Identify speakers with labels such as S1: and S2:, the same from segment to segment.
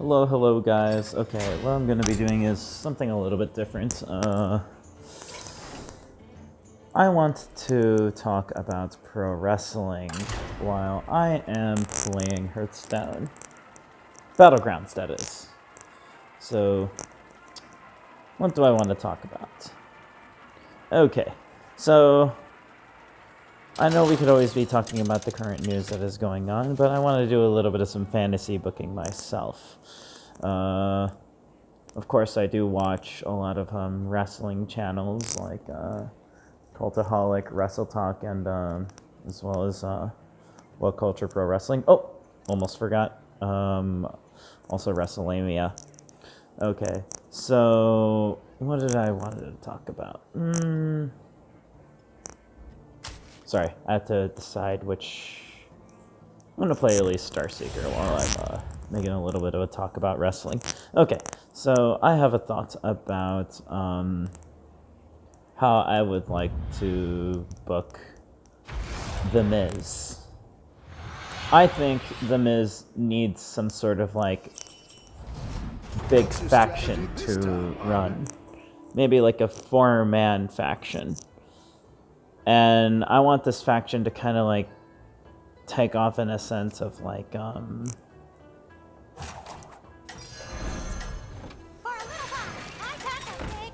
S1: Hello guys. Okay, what I'm gonna be doing is something a little bit different. I want to talk about pro wrestling while I am playing Hearthstone Battlegrounds, that is. So, what do I want to talk about? Okay, so I know we could always be talking about the current news that is going on, but I want to do a little bit of some fantasy booking myself. Of course, I do watch a lot of wrestling channels like Cultaholic, Wrestle Talk, and as well as What Culture Pro Wrestling. Oh, almost forgot. Also WrestleMania. Okay, so what did I wanted to talk about? Sorry, I have to decide which. I'm gonna play Elise Starseeker while I'm making a little bit of a talk about wrestling. Okay, so I have a thought about how I would like to book The Miz. I think The Miz needs some sort of like big faction to run. Maybe like a 4-man faction. And I want this faction to kind of like take off in a sense of like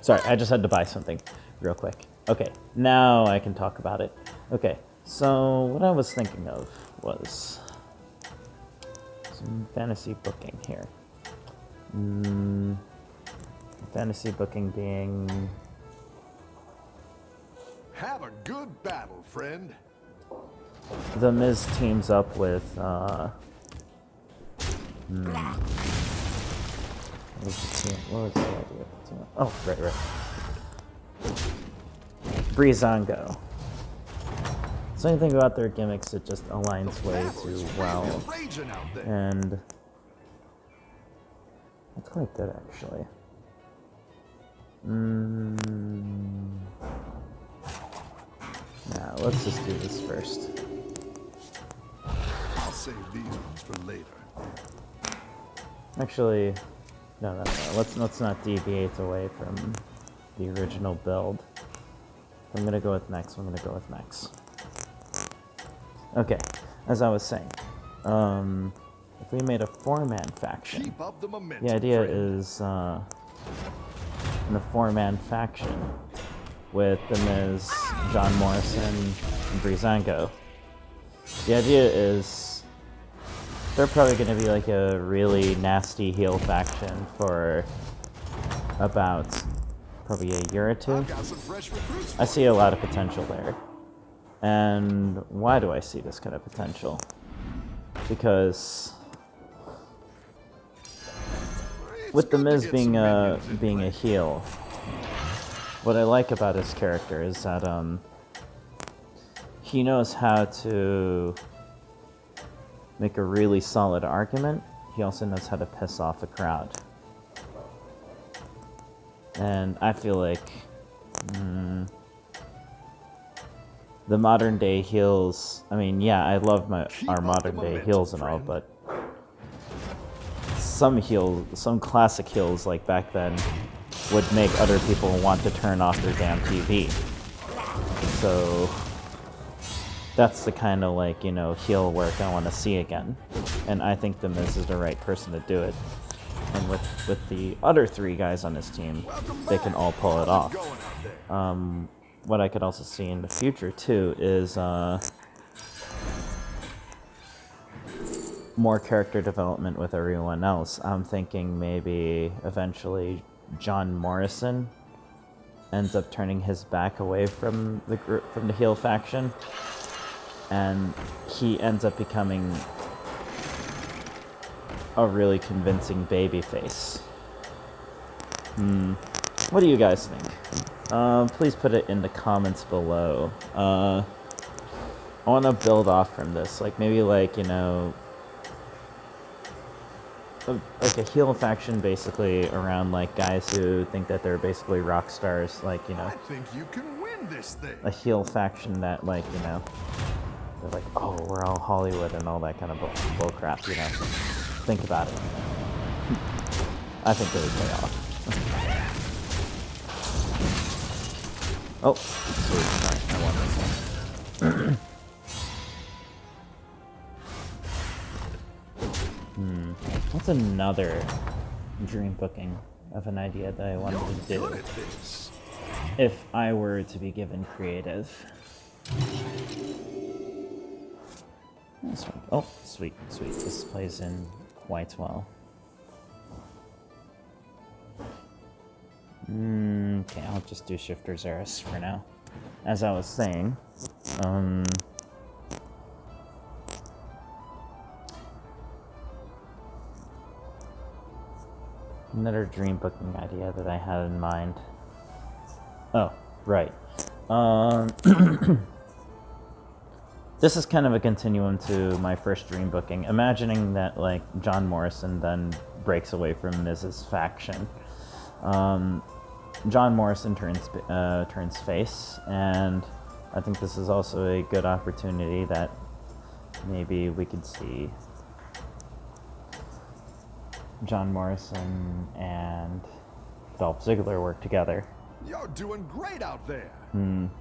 S1: sorry, I just had to buy something real quick. Okay, now I can talk about it. Okay, so what I was thinking of was some fantasy booking here. Fantasy booking being...
S2: Have a good battle, friend.
S1: The Miz teams up with, what was the idea? Oh, right. Breezango. So anything about their gimmicks, it just aligns way too well. And it's quite good, actually. Now, let's just do this first.
S2: I'll save these ones for later.
S1: Actually, no. Let's not deviate away from the original build. If I'm gonna go with Max, I'm gonna go with Max. Okay, as I was saying, if we made a 4-man faction,
S2: Keep up the momentum,
S1: the idea
S2: friend.
S1: is in a 4-man faction with The Miz, John Morrison, and Breezango. The idea is they're probably going to be like a really nasty heel faction for about probably a year or two. I see a lot of potential there. And why do I see this kind of potential? Because with The Miz being a heel, what I like about his character is that he knows how to make a really solid argument. He also knows how to piss off a crowd. And I feel like the modern day heels, I mean, yeah, I love our modern day heels and all, but some classic heels like back then would make other people want to turn off their damn TV. So that's the kind of like, heel work I want to see again. And I think The Miz is the right person to do it. And with the other 3 guys on his team, they can all pull it off. What I could also see in the future too is more character development with everyone else. I'm thinking maybe eventually John Morrison ends up turning his back away from the group, from the heel faction, and he ends up becoming a really convincing babyface. What do you guys think? Please put it in the comments below. I want to build off from this, like maybe like like a heel faction basically around like guys who think that they're basically rock stars, like
S2: I think you can win this thing.
S1: a heel faction that like they're like, oh, we're all Hollywood and all that kind of bull crap. Think about it. I think it would pay off. Oh, sweet. Sorry, I won this one. What's another dream booking of an idea that I wanted to do?
S2: Good at this.
S1: If I were to be given creative. This one. Oh, sweet, sweet. This plays in quite well. Okay, I'll just do Shifter Xeris for now. As I was saying, another dream booking idea that I had in mind. Oh, right. This is kind of a continuum to my first dream booking. Imagining that, like, John Morrison then breaks away from Miz's faction. John Morrison turns face, and I think this is also a good opportunity that maybe we could see John Morrison and Dolph Ziggler work together.
S2: You're doing great out there.
S1: I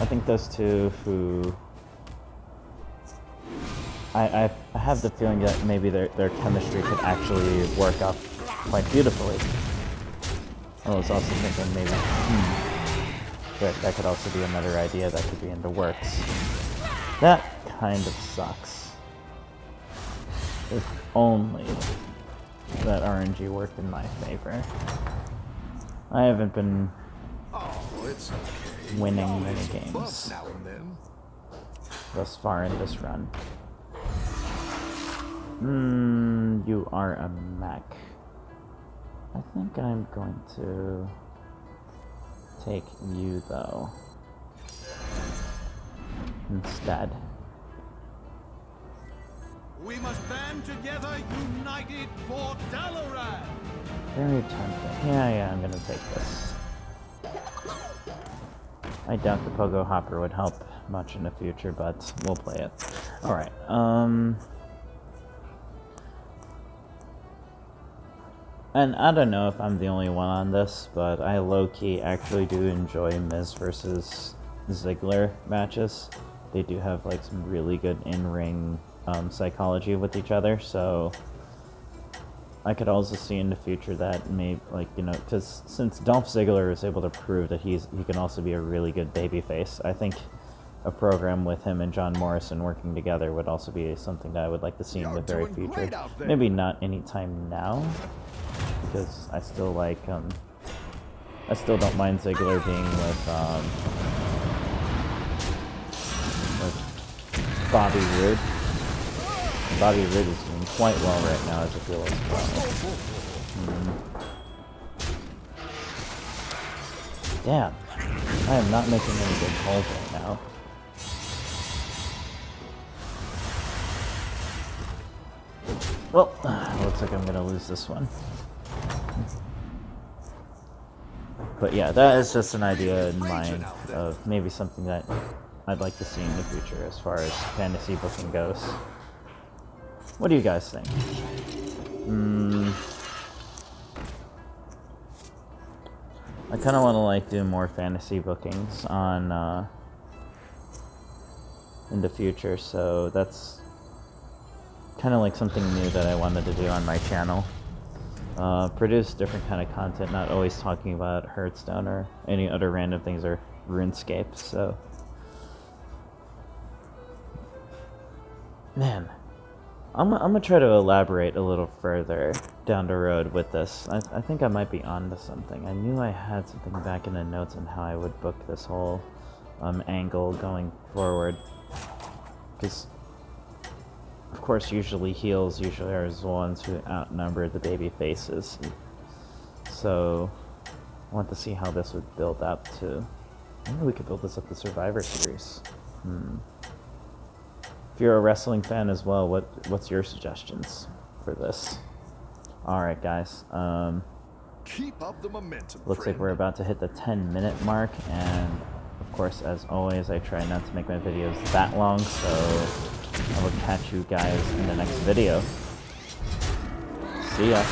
S1: think those two who... I have the feeling that maybe their chemistry could actually work out quite beautifully. I was also thinking maybe... that could also be another idea that could be in the works. That kind of sucks. If only that RNG worked in my favor. I haven't been
S2: It's okay.
S1: winning many
S2: Bumps
S1: games
S2: now and then.
S1: thus far in this run. You are a mech. I think I'm going to take you, though, instead.
S3: We must band together, united for Dalaran!
S1: Very tempting. Yeah, I'm gonna take this. I doubt the Pogo Hopper would help much in the future, but we'll play it. Alright, and I don't know if I'm the only one on this, but I low-key actually do enjoy Miz versus Ziggler matches. They do have, like, some really good in-ring psychology with each other, so I could also see in the future that maybe, like, you know, because since Dolph Ziggler is able to prove that he can also be a really good babyface, I think a program with him and John Morrison working together would also be something that I would like to see in the very future. Maybe not anytime now, because I still like, I still don't mind Ziggler being with Bobby Roode. Bobby Roode is doing quite well right now, as it feels. Damn, I am not making any good calls right now. Well, looks like I'm gonna lose this one. But yeah, that is just an idea in mind of maybe something that I'd like to see in the future as far as fantasy booking goes. What do you guys think? I kind of want to, like, do more fantasy bookings on in the future, so that's kind of like something new that I wanted to do on my channel. Produce different kind of content, not always talking about Hearthstone or any other random things or RuneScape, so... Man, I'm gonna try to elaborate a little further down the road with this. I think I might be onto something. I knew I had something back in the notes on how I would book this whole angle going forward. Because, of course, usually heels usually are the ones who outnumber the baby faces. So, I want to see how this would build up to... Maybe we could build this up to Survivor Series. If you're a wrestling fan as well, what's your suggestions for this? Alright, guys.
S2: Keep up the momentum.
S1: Looks like we're about to hit the 10-minute mark, and of course, as always, I try not to make my videos that long, so I will catch you guys in the next video. See ya.